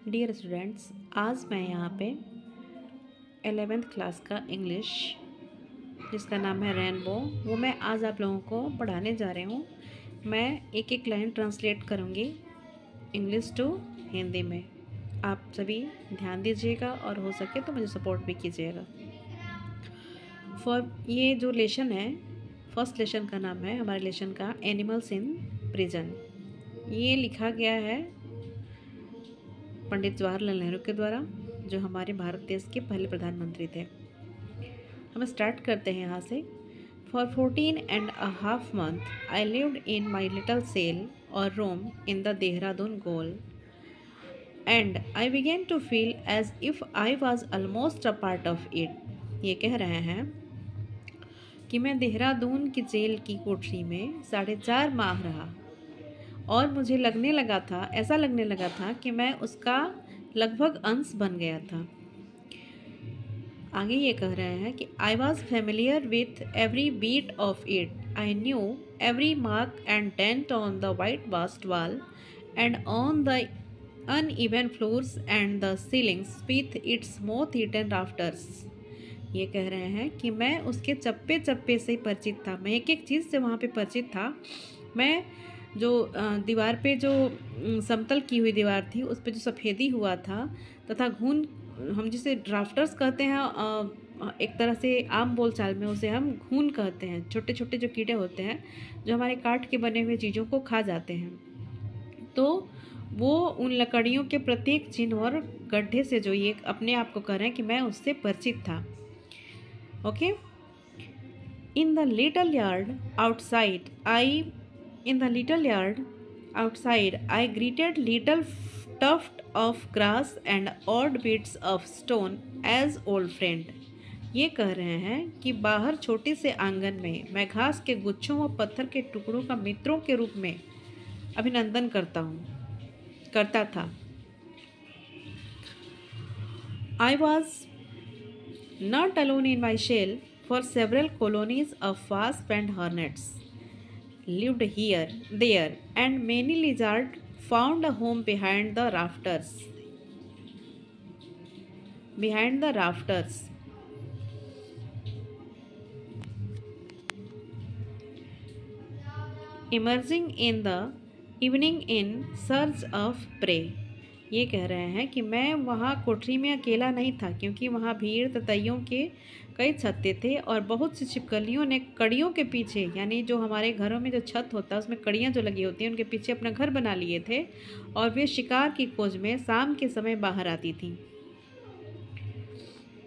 Dear students, आज मैं यहाँ पे 11th क्लास का इंग्लिश जिसका नाम है रेनबो वो मैं आज आप लोगों को पढ़ाने जा रही हूँ। मैं एक एक लाइन ट्रांसलेट करूँगी इंग्लिश टू हिंदी में। आप सभी ध्यान दीजिएगा और हो सके तो मुझे सपोर्ट भी कीजिएगा। ये जो लेसन है, फर्स्ट लेसन का नाम है हमारे लेसन का एनिमल्स इन प्रिजन। ये लिखा गया है पंडित जवाहरलाल नेहरू के द्वारा, जो हमारे भारत देश के पहले प्रधानमंत्री थे। हम स्टार्ट करते हैं यहाँ से। For 14.5 months I lived in my little cell और room in the Dehradun gaol and I began to feel as if I was almost a part of it. ये कह रहे हैं कि मैं देहरादून की जेल की कोठरी में 4.5 माह रहा और मुझे ऐसा लगने लगा था कि मैं उसका लगभग अंश बन गया था। आगे ये कह रहे हैं कि I was familiar with every beat of it, I knew every mark and dent on the white vast wall and on the uneven floors and the ceilings with its moth eaten rafters. ये कह रहे हैं कि मैं उसके चप्पे चप्पे से परिचित था, मैं एक एक चीज़ से वहाँ पे परिचित था। मैं जो दीवार पे जो समतल की हुई दीवार थी उस पे जो सफ़ेदी हुआ था तथा घून, हम जिसे ड्राफ्टर्स कहते हैं, एक तरह से आम बोलचाल में उसे हम घून कहते हैं। छोटे छोटे जो कीड़े होते हैं जो हमारे काठ के बने हुए चीज़ों को खा जाते हैं, तो वो उन लकड़ियों के प्रत्येक चिन्ह और गड्ढे से जो ये अपने आप को कह रहे हैं कि मैं उससे परिचित था। Okay. In the little yard outside, I greeted little tuft of grass and odd bits of stone as old friend। ये कह रहे हैं कि बाहर छोटे से आंगन में मैं घास के गुच्छों व पत्थर के टुकड़ों का मित्रों के रूप में अभिनंदन करता था। I was not alone in my shell, for several colonies of wasps and hornets lived here, there, and many lizards found a home behind the rafters. Emerging in the evening in search of prey। ये कह रहे हैं कि मैं वहाँ कोठरी में अकेला नहीं था, क्योंकि वहाँ भीड़ ततैयों के कई छत्ते थे और बहुत सी छिपकलियों ने कड़ियों के पीछे, यानी जो हमारे घरों में जो छत होता है उसमें कड़ियाँ जो लगी होती हैं उनके पीछे अपना घर बना लिए थे और वे शिकार की खोज में शाम के समय बाहर आती थी।